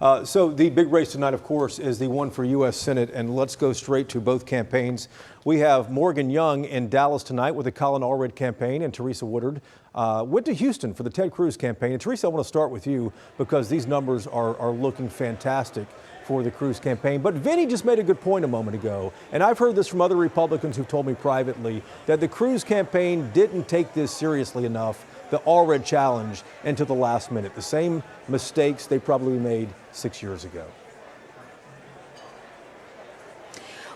So the big race tonight, of course, is the one for U.S. Senate, and let's go straight to both campaigns. We have Morgan Young in Dallas tonight with the Colin Allred campaign, and Teresa Woodard went to Houston for the Ted Cruz campaign. And Teresa, I want to start with you because these numbers are looking fantastic for the Cruz campaign. But Vinny just made a good point a moment ago, and I've heard this from other Republicans who've told me privately that the Cruz campaign didn't take this seriously enough, the Allred challenge, into the last minute. The same mistakes they probably made 6 years ago.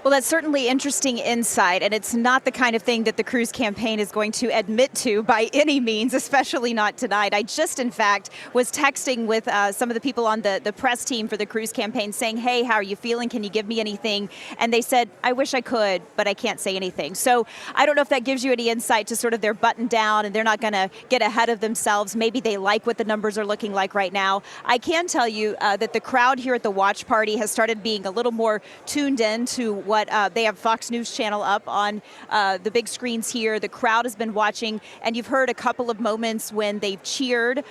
Well, that's certainly interesting insight, and it's not the kind of thing that the Cruz campaign is going to admit to by any means, especially not tonight. I just, in fact, was texting with some of the people on the press team for the Cruz campaign saying, hey, how are you feeling? Can you give me anything? And they said, I wish I could, but I can't say anything. So I don't know if that gives you any insight to sort of their button down and they're not going to get ahead of themselves. Maybe they like what the numbers are looking like right now. I can tell you that the crowd here at the watch party has started being a little more tuned in to what they have Fox News Channel up on the big screens here. The crowd has been watching, and you've heard a couple of moments when they've cheered.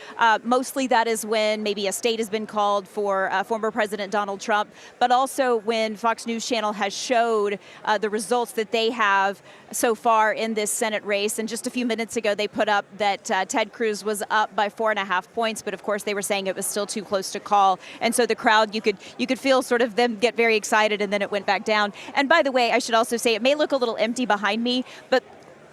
Mostly that is when maybe a state has been called for former President Donald Trump, but also when Fox News Channel has showed the results that they have so far in this Senate race. And just a few minutes ago, they put up that Ted Cruz was up by 4.5 points, but of course they were saying it was still too close to call. And so the crowd, you could feel sort of them get very excited, and then it went back down. And by the way, I should also say it may look a little empty behind me, but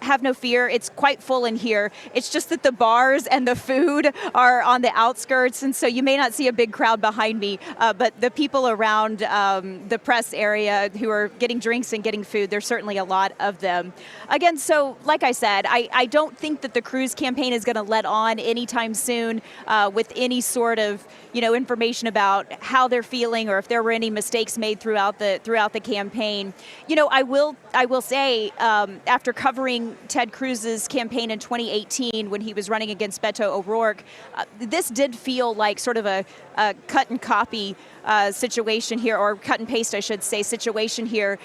have no fear, it's quite full in here. It's just that the bars and the food are on the outskirts, and so you may not see a big crowd behind me, but the people around the press area who are getting drinks and getting food, there's certainly a lot of them. Again, so like I said, I don't think that the Cruz campaign is going to let on anytime soon with any sort of information about how they're feeling or if there were any mistakes made throughout the campaign. I will say after covering Ted Cruz's campaign in 2018 when he was running against Beto O'Rourke, this did feel like sort of a cut and copy situation here, or cut and paste, I should say, situation here.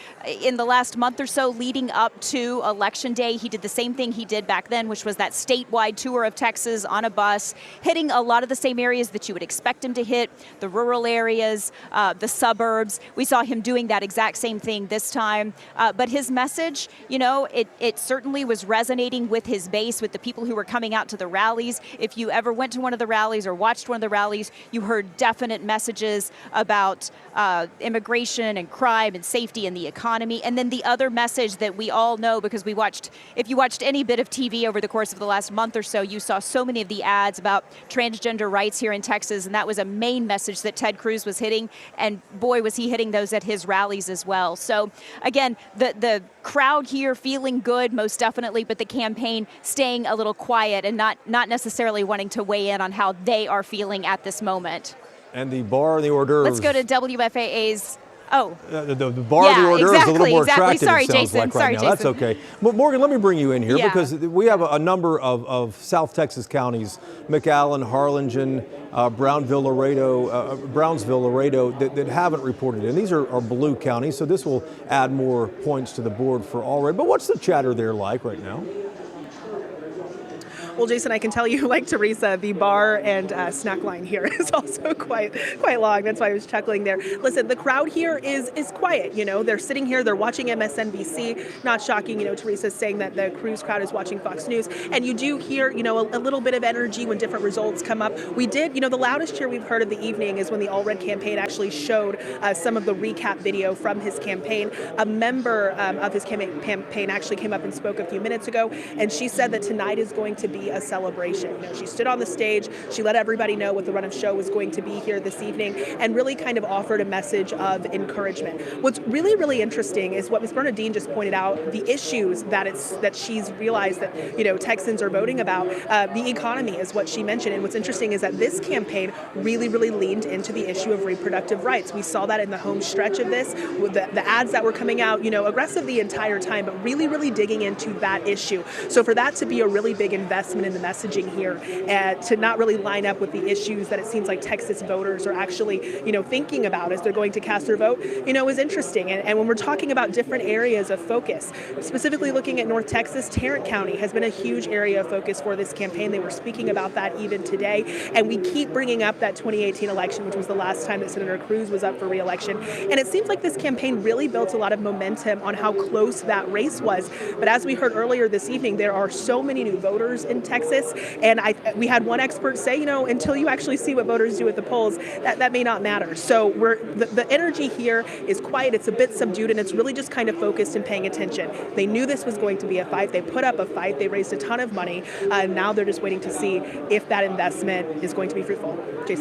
In the last month or so leading up to Election Day, he did the same thing he did back then, which was that statewide tour of Texas on a bus, hitting a lot of the same areas that you would expect him to hit, the rural areas, the suburbs. We saw him doing that exact same thing this time. But his message, it certainly was resonating with his base, with the people who were coming out to the rallies. If you ever went to one of the rallies or watched one of the rallies, you heard definite messages about immigration and crime and safety and the economy. And then the other message that we all know, because if you watched any bit of TV over the course of the last month or so, you saw so many of the ads about transgender rights here in Texas, and that was a main message that Ted Cruz was hitting, and boy, was he hitting those at his rallies as well. So again, the crowd here feeling good, most definitely, but the campaign staying a little quiet and not necessarily wanting to weigh in on how they are feeling at this moment. And the bar and the hors d'oeuvres. Let's go to WFAA's. Oh. The bar and the hors d'oeuvres is a little more attractive, Sorry, it sounds Jason. like right Sorry, now. Jason. That's okay. But Morgan, let me bring you in here because we have a number of South Texas counties, McAllen, Harlingen, Brownsville, Laredo, that haven't reported in. These are blue counties, so this will add more points to the board for Allred. But what's the chatter there like right now? Well, Jason, I can tell you, like Teresa, the bar and snack line here is also quite long. That's why I was chuckling there. Listen, the crowd here is quiet. They're sitting here, they're watching MSNBC. Not shocking, Teresa's saying that the Cruz crowd is watching Fox News. And you do hear, a little bit of energy when different results come up. We did, the loudest cheer we've heard of the evening is when the Allred campaign actually showed some of the recap video from his campaign. A member of his campaign actually came up and spoke a few minutes ago, and she said that tonight is going to be a celebration. She stood on the stage, she let everybody know what the run of show was going to be here this evening, and really kind of offered a message of encouragement. What's really, really interesting is what Ms. Bernadine just pointed out, the issues that she's realized that Texans are voting about. The economy is what she mentioned, and what's interesting is that this campaign really, really leaned into the issue of reproductive rights. We saw that in the home stretch of this, with the ads that were coming out, aggressive the entire time, but really, really digging into that issue. So for that to be a really big investment investment in the messaging here to not really line up with the issues that it seems like Texas voters are actually, thinking about as they're going to cast their vote, is interesting. And when we're talking about different areas of focus, specifically looking at North Texas, Tarrant County has been a huge area of focus for this campaign. They were speaking about that even today. And we keep bringing up that 2018 election, which was the last time that Senator Cruz was up for re-election. And it seems like this campaign really built a lot of momentum on how close that race was. But as we heard earlier this evening, there are so many new voters in Texas. And we had one expert say, until you actually see what voters do at the polls, that may not matter. So the energy here is quiet. It's a bit subdued, and it's really just kind of focused and paying attention. They knew this was going to be a fight. They put up a fight. They raised a ton of money. Now they're just waiting to see if that investment is going to be fruitful. Jason.